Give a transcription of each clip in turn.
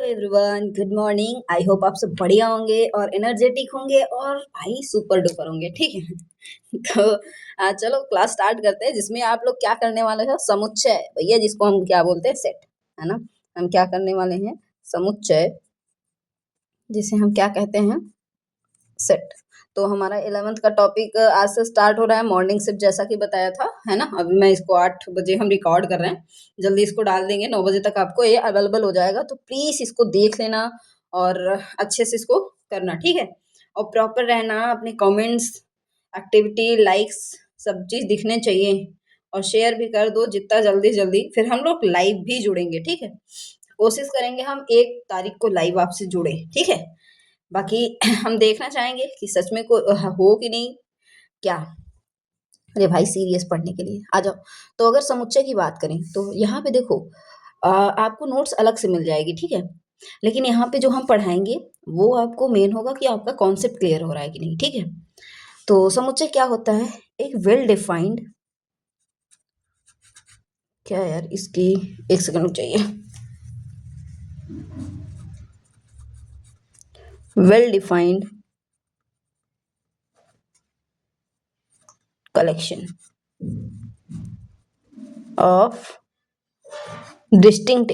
Everyone, good morning. I hope आप सब बढ़िया होंगे और एनर्जेटिक होंगे और भाई सुपर डुपर होंगे। ठीक है। तो चलो क्लास स्टार्ट करते हैं, जिसमें आप लोग क्या करने वाले हो, समुच्चय भैया, जिसको हम क्या बोलते हैं, सेट, है ना। हम क्या करने वाले हैं, समुच्चय, जिसे हम क्या कहते हैं, सेट। तो हमारा 11th का टॉपिक आज से स्टार्ट हो रहा है, मॉर्निंग शिफ्ट, जैसा कि बताया था, है ना। अभी मैं इसको 8 बजे हम रिकॉर्ड कर रहे हैं, जल्दी इसको डाल देंगे, 9 बजे तक आपको ये अवेलेबल हो जाएगा। तो प्लीज इसको देख लेना और अच्छे से इसको करना, ठीक है। और प्रॉपर रहना, अपने कमेंट्स, एक्टिविटी, लाइक्स, सब चीज दिखने चाहिए और शेयर भी कर दो जितना जल्दी जल्दी। फिर हम लोग लाइव भी जुड़ेंगे, ठीक है। कोशिश करेंगे हम 1 तारीख को लाइव आपसे जुड़े, ठीक है। बाकी हम देखना चाहेंगे कि सच में को हो कि नहीं, क्या। अरे भाई सीरियस पढ़ने के लिए आ जाओ। तो अगर समुच्चय की बात करें तो यहाँ पे देखो, आपको नोट्स अलग से मिल जाएगी, ठीक है। लेकिन यहाँ पे जो हम पढ़ाएंगे वो आपको मेन होगा कि आपका कॉन्सेप्ट क्लियर हो रहा है कि नहीं, ठीक है। तो समुच्चय क्या होता है, एक वेल डिफाइंड, क्या यार इसकी 1 सेकंड रुक चाहिए, well defined collection of distinct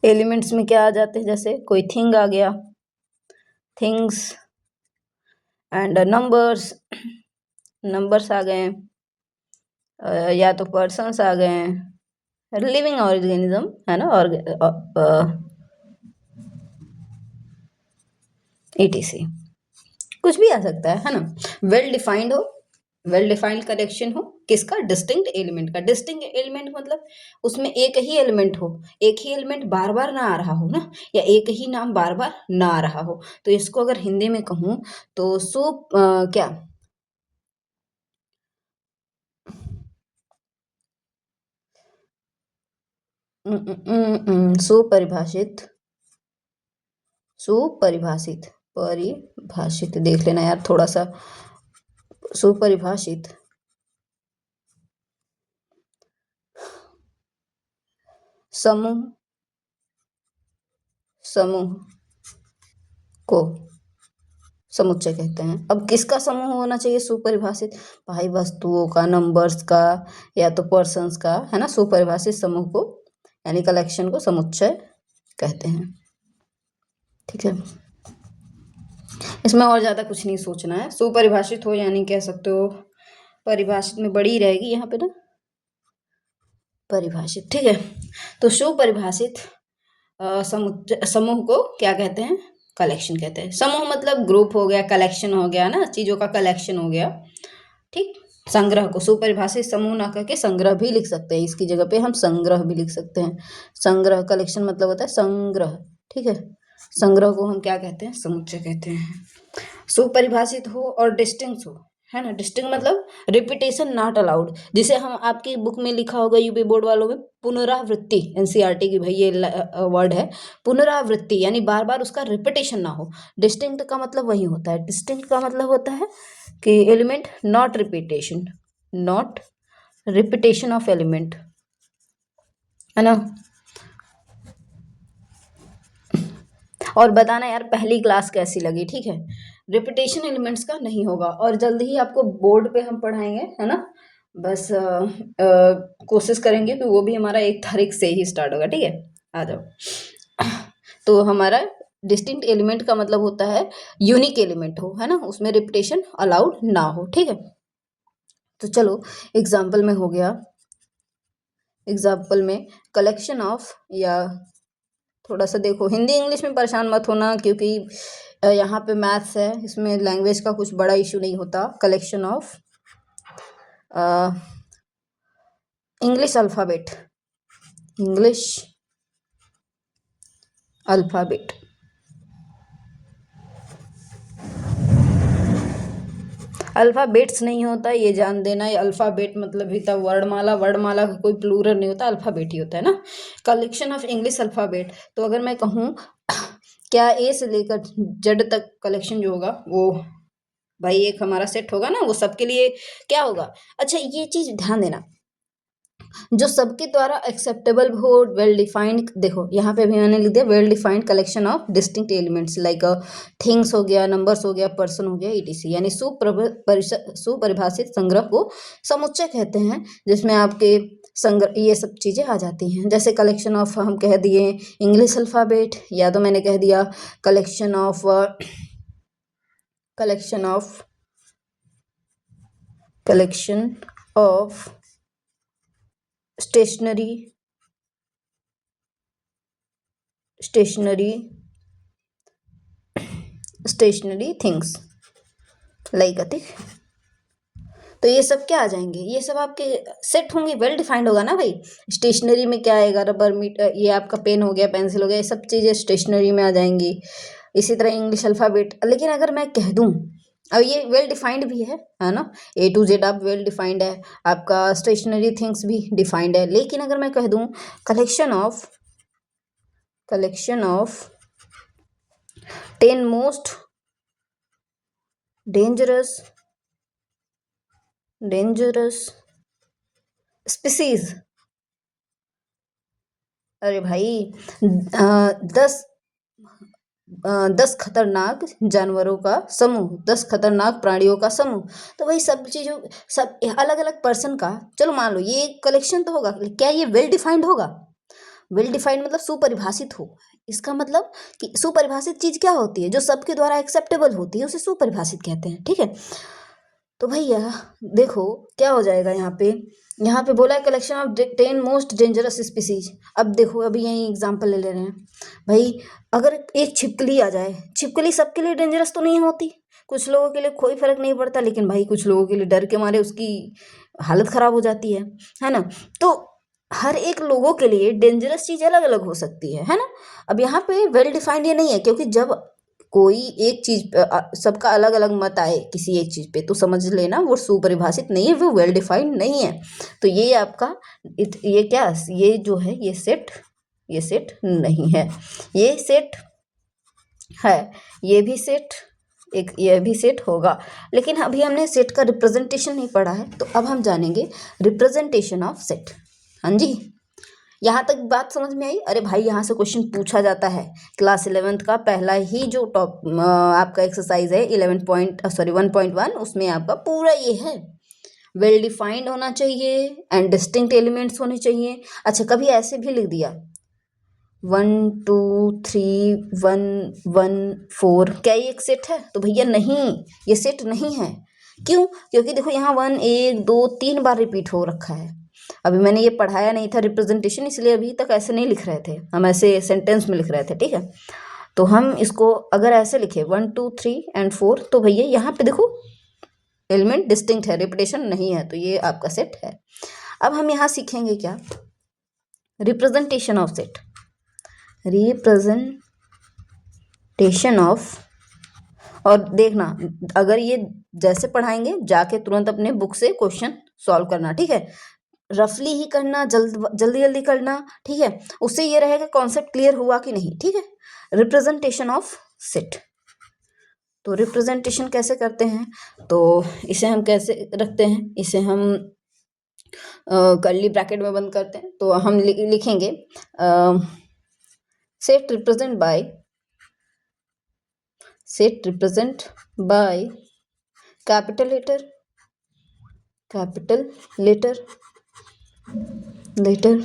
elements में क्या आ जाते हैं, जैसे कोई थिंग आ गया, थिंग्स, एंड नंबर्स आ गए, या तो पर्सन्स आ गए, लिविंग ऑर्गेनिज्म, है ना, और etc, कुछ भी आ सकता है ना। वेल डिफाइंड हो, वेल डिफाइंड कलेक्शन हो, किसका, डिस्टिंक्ट एलिमेंट का। डिस्टिंक्ट एलिमेंट मतलब उसमें एक ही एलिमेंट हो, एक ही एलिमेंट बार बार ना आ रहा हो ना, या एक ही नाम बार बार ना आ रहा हो। तो इसको अगर हिंदी में कहूं तो क्या, सुपरिभाषित, परिभाषित देख लेना यार थोड़ा सा, सुपरिभाषित समूह को समुच्चय कहते हैं। अब किसका समूह होना चाहिए सुपरिभाषित, भाई वस्तुओं का, नंबर्स का, या तो पर्सन्स का, है ना। सुपरिभाषित समूह को यानी कलेक्शन को समुच्चय कहते हैं, ठीक है। इसमें और ज्यादा कुछ नहीं सोचना है, सुपरिभाषित हो यानी कह सकते हो परिभाषित में बड़ी रहेगी यहाँ पे ना, परिभाषित, ठीक है। तो सुपरिभाषित समूह को क्या कहते हैं, कलेक्शन कहते हैं। समूह मतलब ग्रुप हो गया, कलेक्शन हो गया ना, चीजों का कलेक्शन हो गया, ठीक। संग्रह को सुपरिभाषित समूह ना करके संग्रह भी लिख सकते हैं, इसकी जगह पे हम संग्रह भी लिख सकते हैं। संग्रह, कलेक्शन मतलब होता है संग्रह, ठीक है। संग्रह को हम क्या कहते हैं, समुच्चय कहते हैं। सुपरिभाषित हो और डिस्टिंक्ट हो, है ना। डिस्टिंक्ट मतलब रिपीटेशन नॉट अलाउड, जिसे हम आपकी बुक में लिखा होगा यूपी बोर्ड वालों में, पुनरावृत्ति, एनसीईआरटी की भाई ये वर्ड है, पुनरावृत्ति, यानी बार बार उसका रिपीटेशन ना हो। डिस्टिंक्ट का मतलब वही होता है, डिस्टिंक्ट का मतलब होता है कि element not repetition of element, है ना। और बताना यार पहली क्लास कैसी लगी, ठीक है। रिपीटेशन एलिमेंट्स का नहीं होगा और जल्दी ही आपको बोर्ड पे हम पढ़ाएंगे, है ना। बस कोशिश करेंगे कि वो भी हमारा 1 तारीख से ही स्टार्ट होगा, ठीक है। आ जाओ। तो हमारा डिस्टिंक्ट एलिमेंट का मतलब होता है यूनिक एलिमेंट हो, है ना, उसमें रिपीटेशन अलाउड ना हो, ठीक है। तो चलो एग्जाम्पल में हो गया, एग्जाम्पल में कलेक्शन ऑफ, या थोड़ा सा देखो हिंदी इंग्लिश में परेशान मत होना, क्योंकि यहाँ पे मैथ्स है, इसमें लैंग्वेज का कुछ बड़ा इशू नहीं होता। Collection of English alphabet, English alphabet, alphabets नहीं होता, ये जान देना। ये अल्फ़ाबेट मतलब भी था वर्णमाला, वर्णमाला का कोई प्लूरल नहीं होता, अल्फ़ाबेट ही होता है ना। कलेक्शन ऑफ इंग्लिश अल्फ़ाबेट, तो अगर मैं कहूँ क्या ए से लेकर जेड तक कलेक्शन जो होगा वो भाई एक हमारा सेट होगा ना, वो सबके लिए क्या होगा। अच्छा ये चीज ध्यान देना, जो सबके द्वारा एक्सेप्टेबल हो, वेल डिफाइंड। देखो यहाँ पे भी मैंने लिख दिया well defined collection of distinct elements like things हो गया, नंबर्स हो गया, पर्सन हो गया, ईटीसी। यानी सुपरिभाषित संग्रह को समुच्चय कहते हैं, जिसमें आपके संग्रह ये सब चीजें आ जाती हैं। जैसे कलेक्शन ऑफ हम कह दिए इंग्लिश अल्फाबेट, या तो मैंने कह दिया collection of collection of collection of stationery stationery stationery things like ठीक। तो ये सब क्या आ जाएंगे, ये सब आपके सेट होंगे, वेल डिफाइंड होगा ना भाई। स्टेशनरी में क्या आएगा, रबर मीटर, ये आपका पेन हो गया, पेंसिल हो गया, ये सब चीज़ें स्टेशनरी में आ जाएंगी। इसी तरह इंग्लिश अल्फ़ाबेट। लेकिन अगर मैं कह दूं, अब ये वेल डिफाइंड भी है ना, A to Z आप वेल डिफाइंड है, आपका स्टेशनरी थिंग्स भी डिफाइंड है। लेकिन अगर मैं कह दूं collection of 10 most dangerous species, अरे भाई 10 खतरनाक जानवरों का समूह, 10 खतरनाक प्राणियों का समूह। तो भाई सब चीज़ों, सब अलग अलग पर्सन का, चलो मान लो ये कलेक्शन तो होगा, क्या ये वेल डिफाइंड होगा। वेल डिफाइंड मतलब सुपरिभाषित हो। इसका मतलब कि सुपरिभाषित चीज क्या होती है, जो सबके द्वारा एक्सेप्टेबल होती है, उसे सुपरिभाषित कहते हैं। ठीक है, तो भैया देखो क्या हो जाएगा यहाँ पे बोला है collection of 10 most dangerous species. अब देखो अभी यही एग्जांपल ले रहे हैं भाई, अगर एक छिपकली आ जाए, छिपकली सबके लिए डेंजरस तो नहीं होती, कुछ लोगों के लिए कोई फर्क नहीं पड़ता, लेकिन भाई कुछ लोगों के लिए डर के मारे उसकी हालत खराब हो जाती है ना। तो हर एक लोगों के लिए डेंजरस चीज अलग अलग हो सकती है ना। अब यहाँ पे वेल डिफाइंड ये नहीं है, क्योंकि जब कोई एक चीज सबका अलग अलग मत आए किसी एक चीज पे, तो समझ लेना वो सुपरिभाषित नहीं है, वो वेल डिफाइंड नहीं है। तो ये आपका ये क्या, ये जो है ये सेट नहीं है, ये सेट है, ये भी सेट, एक ये भी सेट होगा। लेकिन अभी हमने सेट का रिप्रेजेंटेशन नहीं पढ़ा है, तो अब हम जानेंगे रिप्रेजेंटेशन ऑफ सेट। हाँ जी, यहाँ तक बात समझ में आई। अरे भाई यहाँ से क्वेश्चन पूछा जाता है, क्लास 11th का पहला ही जो आपका एक्सरसाइज है 1.1, उसमें आपका पूरा ये है, वेल डिफाइंड होना चाहिए एंड डिस्टिंक्ट एलिमेंट्स होने चाहिए। अच्छा कभी ऐसे भी लिख दिया 1 2 3 1 1 4, क्या ये एक सेट है? तो भैया नहीं, ये सेट नहीं है। क्यों? क्योंकि देखो यहाँ 1 1 2 3 बार रिपीट हो रखा है। अभी मैंने ये पढ़ाया नहीं था रिप्रेजेंटेशन, इसलिए अभी तक ऐसे नहीं लिख रहे थे हम, ऐसे सेंटेंस में लिख रहे थे। ठीक है, तो हम इसको अगर ऐसे लिखे 1 2 3 एंड 4, तो भैया यहाँ पे देखो एलिमेंट डिस्टिंक्ट है, रिपीटेशन नहीं है, तो ये आपका सेट है। अब हम यहाँ सीखेंगे क्या, representation of set, representation of. और देखना अगर ये जैसे पढ़ाएंगे जाके तुरंत अपने बुक से क्वेश्चन सॉल्व करना। ठीक है, रफली ही करना, जल्दी करना। ठीक है, उससे ये रहेगा कॉन्सेप्ट क्लियर हुआ कि नहीं। ठीक है, रिप्रेजेंटेशन ऑफ सेट। तो रिप्रेजेंटेशन कैसे करते हैं, तो इसे हम कैसे रखते हैं, इसे हम कर्ली ब्रैकेट में बंद करते हैं। तो हम लिखेंगे set represent by capital letter.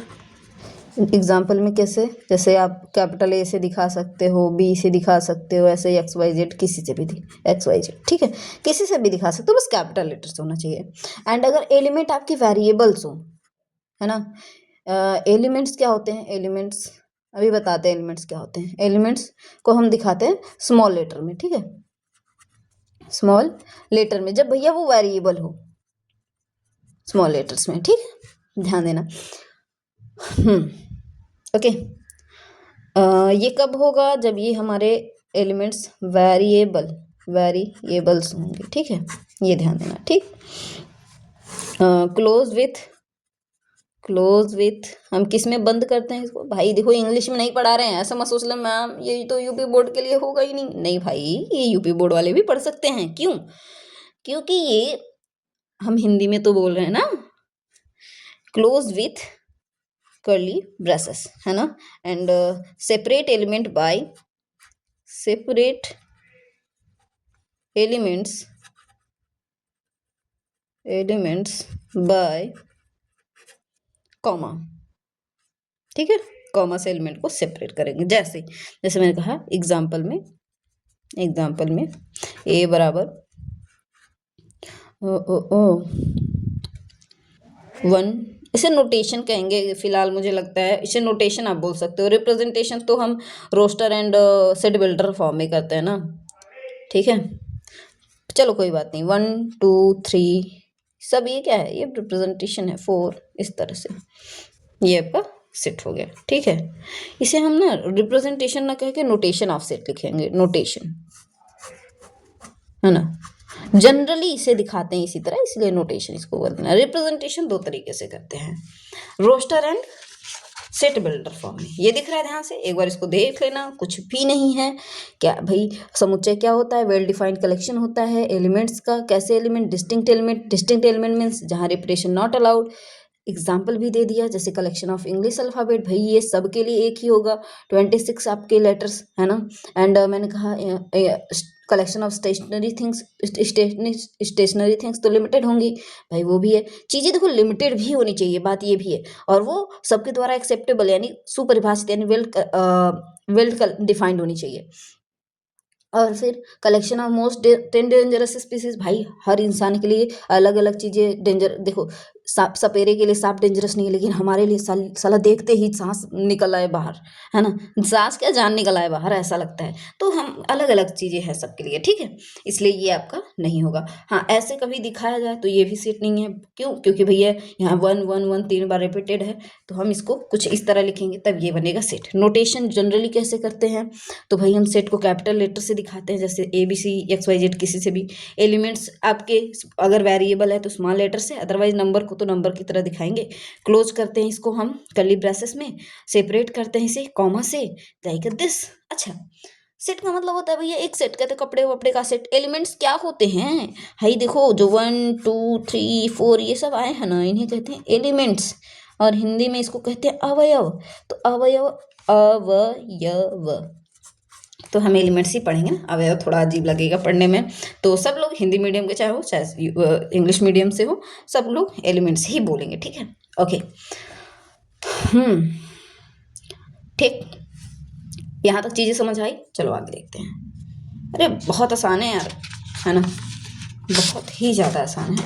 Example में कैसे, जैसे आप कैपिटल ए से दिखा सकते हो, बी से दिखा सकते हो, ऐसे XYZ किसी से भी XYZ, ठीक है, किसी से भी दिखा सकते हो, बस कैपिटल लेटर से होना चाहिए। एंड अगर एलिमेंट आपके वेरिएबल्स हो, है ना, एलिमेंट्स क्या होते हैं, एलिमेंट्स अभी बताते हैं एलिमेंट्स क्या होते हैं। एलिमेंट्स को हम दिखाते हैं स्मॉल लेटर में। ठीक है, स्मॉल लेटर में जब भैया वो वेरिएबल हो, स्मॉल लेटर्स में। ठीक है, ध्यान देना। ओके, ये कब होगा, जब ये हमारे एलिमेंट्स वेरिएबल्स होंगे। ठीक है, ये ध्यान देना। ठीक, क्लोज विथ हम किस में बंद करते हैं इसको, भाई देखो इंग्लिश में नहीं पढ़ा रहे हैं, ऐसा मत सोच ले मैम ये तो यूपी बोर्ड के लिए होगा ही नहीं। नहीं भाई, ये यूपी बोर्ड वाले भी पढ़ सकते हैं। क्यों? क्योंकि ये हम हिंदी में तो बोल रहे हैं ना, क्लोज विथ कर्ली ब्रेसेस, है ना, and separate element by separate elements bye comma, ठीक है, कॉमा से एलिमेंट को सेपरेट करेंगे। जैसे जैसे मैंने कहा एग्जाम्पल में ए बराबर 1, इसे नोटेशन कहेंगे फिलहाल, मुझे लगता है इसे नोटेशन आप बोल सकते हो। रिप्रेजेंटेशन तो हम roster and set builder form में करते हैं ना, ठीक है, चलो कोई बात नहीं। 1 2 3 सब ये क्या है, ये रिप्रेजेंटेशन है। 4 इस तरह से ये आपका सेट हो गया, ठीक है। इसे हम ना रिप्रेजेंटेशन ना कह के नोटेशन ऑफ सेट लिखेंगे, नोटेशन, है ना, जनरली इसे दिखाते हैं इसी तरह, इसलिए नोटेशन इसको बोलते हैं। रिप्रेजेंटेशन दो तरीके से करते हैं, roster and set builder form में। ये दिख रहा है ध्यान से, एक बार इसको देख लेना, कुछ भी नहीं है क्या भाई। समुच्चय क्या होता है, वेल डिफाइंड कलेक्शन होता है एलिमेंट्स का। कैसे एलिमेंट, डिस्टिंक्ट एलिमेंट मीन्स जहाँ रिपीटेशन नॉट अलाउड। एग्जाम्पल भी दे दिया, जैसे कलेक्शन ऑफ इंग्लिश अल्फ़ाबेट, भाई ये सब के लिए एक ही होगा, 26 आपके लेटर्स, है ना। एंड मैंने कहा कलेक्शन ऑफ स्टेशनरी थिंग्स तो लिमिटेड होंगी, भाई वो भी है। चीज़ें देखो लिमिटेड भी होनी चाहिए, बात ये भी है, और वो सबके द्वारा एक्सेप्टेबल यानी सुपरिभाषित यानी वेल डिफाइंड होनी चाहिए। और फिर collection of most 10 dangerous species, भाई हर इंसान के लिए अलग अलग चीज़ें डेंजर, देखो सांप, सपेरे के लिए सांप डेंजरस नहीं है, लेकिन हमारे लिए साला देखते ही सांस निकल आए बाहर, है ना, सांस क्या जान निकल आए बाहर ऐसा लगता है। तो हम अलग अलग चीज़ें हैं सबके लिए, ठीक है, इसलिए ये आपका नहीं होगा। हाँ ऐसे कभी दिखाया जाए तो ये भी सेट नहीं है, क्यों, क्योंकि भैया यहाँ 1 1 1 3 बार रिपीटेड है, तो हम इसको कुछ इस तरह लिखेंगे तब ये बनेगा सेट। नोटेशन जनरली कैसे करते हैं, तो भाई हम सेट को कैपिटल लेटर से दिखाते हैं, जैसे ABC XYZ किसी से भी। एलिमेंट्स आपके अगर वेरिएबल है तो स्मॉल लेटर से, अदरवाइज नंबर को तो नंबर की तरह दिखाएंगे। क्लोज करते हैं इसको हम कर्ली ब्रेसेस में, सेपरेट करते हैं इसे कॉमा से, लाइक दिस। अच्छा, सेट का मतलब होता है भैया एक सेट, कहते हैं कपड़े वपड़े का सेट। एलिमेंट्स क्या होते हैं भाई, देखो जो 1 2 3 4 ये सब आए हैं ना, इन्हें कहते हैं एलिमेंट्स, और हिंदी में इसको कहते हैं अवयव। तो अवयव, तो हम एलिमेंट्स ही पढ़ेंगे ना, अवयव थोड़ा अजीब लगेगा पढ़ने में, तो सब लोग हिंदी मीडियम के चाहे हो चाहे इंग्लिश मीडियम से हो, सब लोग एलिमेंट्स ही बोलेंगे, ठीक है, ओके। ठीक, यहाँ तक चीज़ें समझ आई, चलो आगे देखते हैं। अरे बहुत आसान है यार, है ना, बहुत ही ज़्यादा आसान है।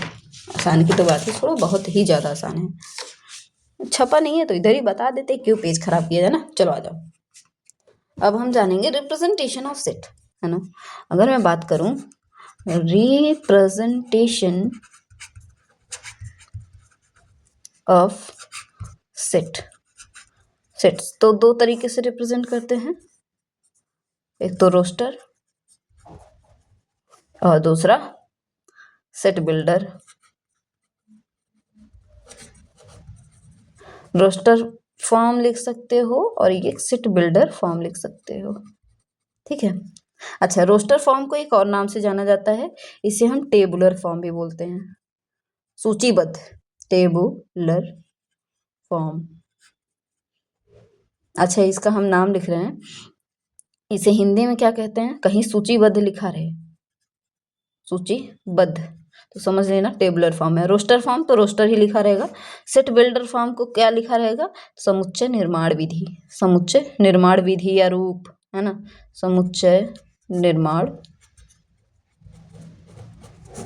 आसान की तो बात ही छोड़ो, बहुत ही ज़्यादा आसान है। छपा नहीं है तो इधर ही बता देते, क्यों पेज खराब किया जाए ना। चलो आ जाओ, अब हम जानेंगे रिप्रेजेंटेशन ऑफ सेट, है ना। अगर मैं बात करूं रिप्रेजेंटेशन ऑफ सेट्स, तो दो तरीके से रिप्रेजेंट करते हैं, एक तो रोस्टर और दूसरा सेट बिल्डर। रोस्टर फॉर्म लिख सकते हो और ये सेट बिल्डर फॉर्म लिख सकते हो, ठीक है। अच्छा, रोस्टर फॉर्म को एक और नाम से जाना जाता है, इसे हम टेबुलर फॉर्म भी बोलते हैं, सूचीबद्ध, टेबुलर फॉर्म। अच्छा, इसका हम नाम लिख रहे हैं, इसे हिंदी में क्या कहते हैं, कहीं सूचीबद्ध लिखा रहे, सूचीबद्ध तो समझ लेना टेबुलर फॉर्म है। रोस्टर फॉर्म तो रोस्टर ही लिखा रहेगा। सेट बिल्डर फॉर्म को क्या लिखा रहेगा, समुच्चय निर्माण विधि, समुच्चय निर्माण विधि या रूप, है ना, समुच्चय निर्माण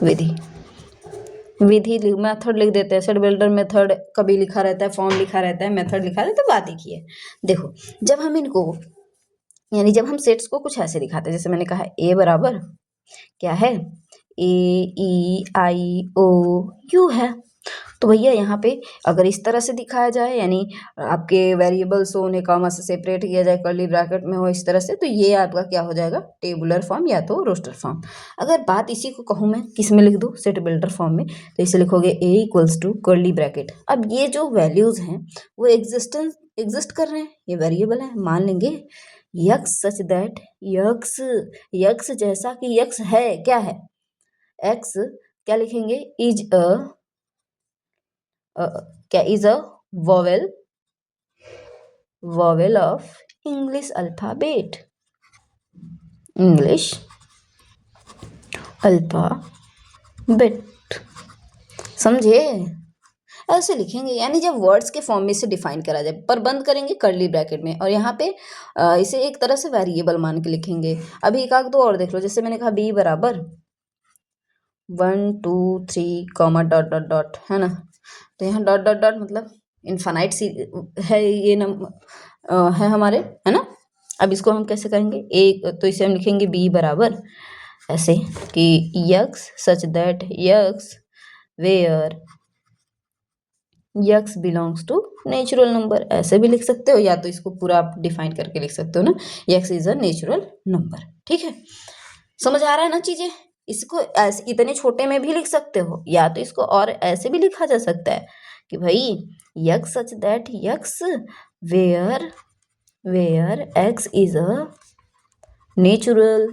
विधि, मेथड लिख देते हैं। सेट बिल्डर मेथड कभी लिखा रहता है, फॉर्म लिखा रहता है, मेथड लिखा रहता है, बात एक ही है। देखो जब हम इनको यानी जब हम सेट्स को कुछ ऐसे दिखाते हैं, जैसे मैंने कहा ए बराबर क्या है, AEIOU है, तो भैया यहाँ पे अगर इस तरह से दिखाया जाए, यानी आपके वेरिएबल्स हो उन्हें कॉमा से सेपरेट किया जाए, कर्ली ब्रैकेट में हो इस तरह से, तो ये आपका क्या हो जाएगा, टेबुलर फॉर्म या तो रोस्टर फॉर्म। अगर बात इसी को कहूँ मैं, किस में लिख दूँ, सेट बिल्डर फॉर्म में, तो इसे लिखोगे A = कर्ली ब्रैकेट। अब ये जो वैल्यूज हैं वो एग्जिस्ट कर रहे हैं, ये वेरिएबल है, मान लेंगे यक्स सच दैट यक्स जैसा कि यक्स है, क्या है, एक्स क्या लिखेंगे? इज अ क्या? Is a vowel of English alphabet, English alphabet. समझे? ऐसे लिखेंगे, यानी जब वर्ड्स के फॉर्म में से डिफाइन करा जाए, पर बंद करेंगे कर्ली ब्रैकेट में, और यहाँ पे इसे एक तरह से वेरिएबल मान के लिखेंगे। अभी एक आध दो और देख लो, जैसे मैंने कहा बी बराबर 1 2 3 कॉमा डॉट डॉट डॉट, है ना? तो यहाँ डॉट डॉट डॉट मतलब इनफाइनाइट सी है ये है हमारे, है ना? अब इसको हम कैसे करेंगे? एक तो इसे हम लिखेंगे बी बराबर ऐसे कि x such that x where x belongs to natural number, ऐसे भी लिख सकते हो, या तो इसको पूरा आप डिफाइन करके लिख सकते हो ना, x is a natural number. ठीक है, समझ आ रहा है ना चीजें? इसको ऐसे इतने छोटे में भी लिख सकते हो, या तो इसको और ऐसे भी लिखा जा सकता है कि भाई x such that x where x is a natural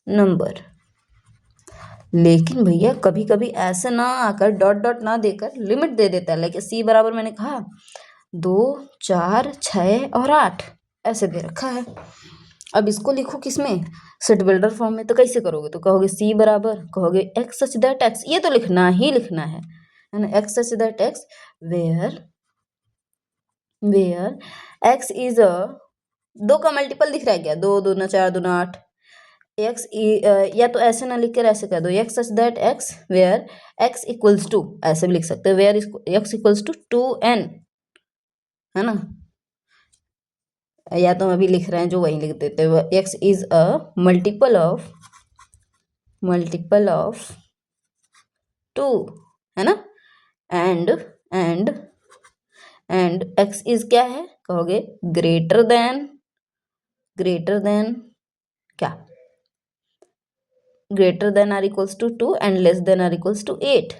number. लेकिन भैया कभी कभी ऐसे ना आकर डॉट डॉट ना देकर लिमिट दे देता है, लाइक सी बराबर मैंने कहा 2 4 6 और 8 ऐसे दे रखा है। अब इसको लिखो किसमें? सेट बिल्डर फॉर्म में। तो कैसे करोगे? तो कहोगे सी बराबर, कहोगे एक्स सच दैट एक्स, ये तो लिखना ही लिखना है ना, x such that x where x is a, दो का मल्टीपल दिख रहा है क्या? 2 दूना 4 दूना 8, एक्स या तो ऐसे ना लिख कर ऐसे कर दो, x such that x where x equals to, ऐसे भी लिख सकते हो, where x equals to 2n, है ना? या तो अभी लिख रहे हैं जो वही लिख देते हैं, x is a multiple of 2, है ना? एंड एक्स इज क्या है? कहोगे ग्रेटर देन क्या? Greater than or equals to 2 and less than or equals to 8।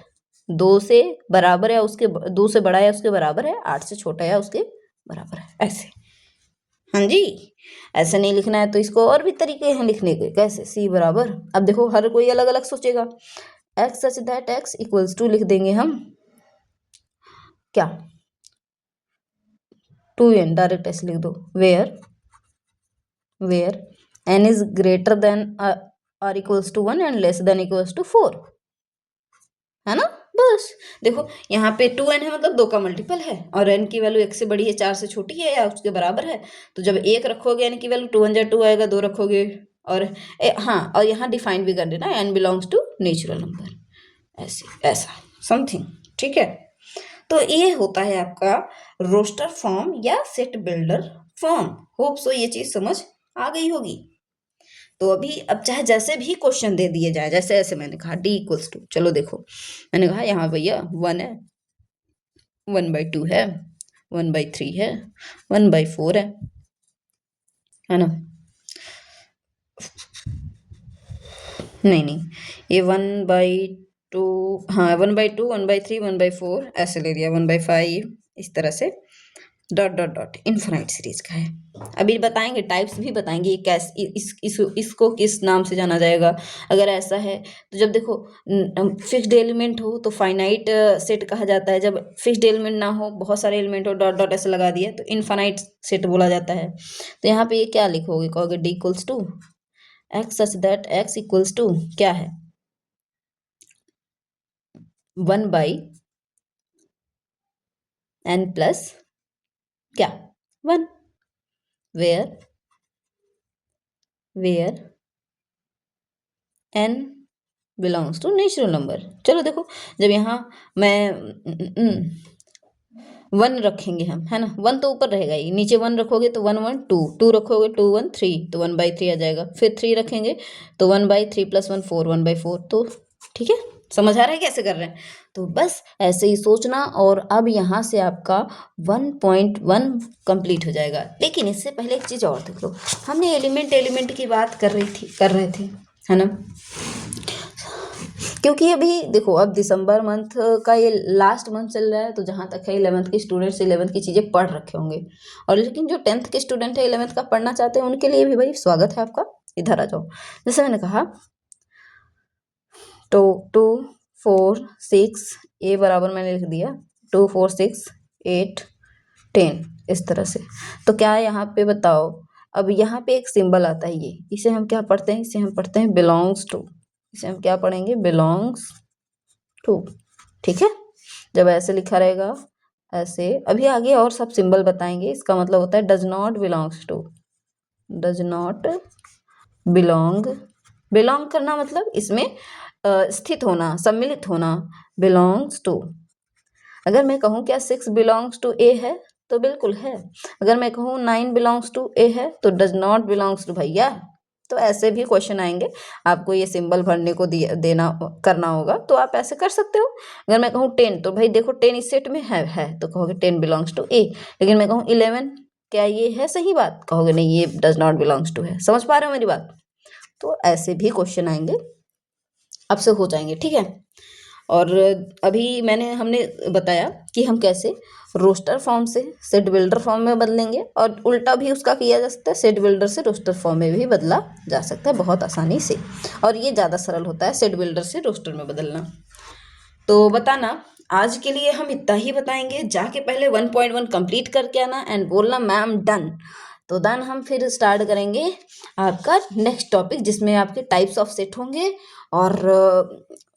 2 से बराबर है उसके, 2 से बड़ा है उसके बराबर है, 8 से छोटा है उसके बराबर है, ऐसे। हाँ जी, ऐसे नहीं लिखना है तो इसको और भी तरीके हैं लिखने के। कैसे? सी बराबर, अब देखो हर कोई अलग अलग सोचेगा। X such that x equals to लिख देंगे हम क्या? 2n, डायरेक्ट ऐसे लिख दो, where n is greater than or equals to 1 and less than equals to 4, है ना? बस देखो यहाँ पे 2n है मतलब 2 का मल्टीपल है, और n की वैल्यू 1 से बड़ी है, 4 से छोटी है या उसके बराबर है, तो जब 1 रखोगे n की वैल्यू 2 1 2 आएगा, 2 रखोगे, और हाँ, और यहाँ डिफाइन भी कर देना n belongs to natural number, ऐसे ऐसा समथिंग। ठीक है, तो ये होता है आपका रोस्टर फॉर्म या set builder form. Hope so ये चीज समझ आ गई होगी। तो अभी अब चाहे जैसे भी क्वेश्चन दे दिए जाए, जैसे ऐसे मैंने कहा d इक्वल्स टू, चलो देखो मैंने कहा यहाँ भैया 1 है, 1/2 है, 1/3 है, 1/4 है ना? नहीं, ये 1/2, हाँ 1/2 1/3 1/4 ऐसे ले लिया, 1/5 इस तरह से, dot dot dot infinite series का है। अभी बताएंगे, टाइप्स भी बताएंगे, ये कैसे इसको किस नाम से जाना जाएगा। अगर ऐसा है तो जब देखो फिक्स्ड एलिमेंट हो तो फाइनाइट सेट कहा जाता है, जब फिक्स्ड एलिमेंट ना हो, बहुत सारे एलिमेंट हो, डॉट डॉट ऐसे लगा दिए तो इनफाइनाइट सेट बोला जाता है। तो यहाँ पे ये क्या लिखोगे? कहोगे D equals to x such that x equals to क्या है? 1/n प्लस क्या? 1, where n belongs to natural number. चलो देखो, जब यहाँ मैं 1 रखेंगे हम, है ना? 1 तो ऊपर रहेगा ही, नीचे 1 रखोगे तो 1 1 2, 2 रखोगे 2 1 3, तो 1/3 आ जाएगा। फिर 3 रखेंगे तो 1/3 + 1 4, 1/4। तो ठीक है, समझ आ रहा है कैसे कर रहे हैं? तो बस ऐसे ही सोचना, और अब यहाँ से आपका 1.1 कंप्लीट हो जाएगा। लेकिन इससे पहले एक चीज़ और देख लो, हमने एलिमेंट की बात कर रहे थे, है ना? क्योंकि अभी देखो अब दिसंबर मंथ का ये लास्ट मंथ चल रहा है, तो जहाँ तक है 11th के स्टूडेंट्स 11th की चीज़ें पढ़ रखे होंगे, और लेकिन जो 10th के स्टूडेंट है 11th का पढ़ना चाहते हैं, उनके लिए भी भाई स्वागत है आपका, इधर आ जाओ। जैसे मैंने कहा तो 2 4 6 ए बराबर मैंने लिख दिया 2 4 6 8 10 इस तरह से। तो क्या यहाँ पे बताओ, अब यहाँ पे एक सिंबल आता है, ये इसे हम क्या पढ़ते हैं, इसे हम पढ़ते हैं बिलोंग्स टू। इसे हम क्या पढ़ेंगे, बिलोंग्स टू। ठीक है, जब ऐसे लिखा रहेगा ऐसे, अभी आगे और सब सिंबल बताएंगे। इसका मतलब होता है does not belongs to, does not belong, belong करना मतलब इसमें स्थित होना, सम्मिलित होना, बिलोंग्स टू। अगर मैं कहूँ क्या 6 बिलोंग्स टू ए है, तो बिल्कुल है। अगर मैं कहूँ 9 बिलोंग्स टू ए है, तो डज नॉट बिलोंग्स टू भैया। तो ऐसे भी क्वेश्चन आएंगे, आपको ये सिंबल भरने को देना करना होगा, तो आप ऐसे कर सकते हो। अगर मैं कहूँ 10, तो भाई देखो 10 इस सेट में है तो कहोगे 10 बिलोंग्स टू ए। लेकिन मैं कहूँ 11, क्या ये है सही बात, कहोगे नहीं ये डज नॉट बिलोंग्स टू है। समझ पा रहे हो मेरी बात। तो ऐसे भी क्वेश्चन आएंगे, आपसे हो जाएंगे। ठीक है, और अभी हमने बताया कि हम कैसे रोस्टर फॉर्म से सेट बिल्डर फॉर्म में बदलेंगे, और उल्टा भी उसका किया जा सकता है, सेट बिल्डर से रोस्टर फॉर्म में भी बदला जा सकता है बहुत आसानी से। और ये ज़्यादा सरल होता है सेट बिल्डर से रोस्टर में बदलना। तो बताना, आज के लिए हम इतना ही बताएंगे। जाके पहले 1.1 कंप्लीट करके आना एंड बोलना मैम डन। तो देन हम फिर स्टार्ट करेंगे आपका नेक्स्ट टॉपिक, जिसमें आपके टाइप्स ऑफ सेट होंगे। और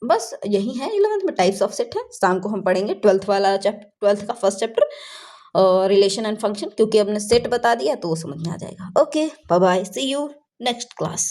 बस यही है, 11th में टाइप्स ऑफ सेट है। शाम को हम पढ़ेंगे 12th वाला चैप्टर, 12th का first chapter relation and function, क्योंकि हमने सेट बता दिया तो वो समझ में आ जाएगा। Okay, bye bye, see you next class.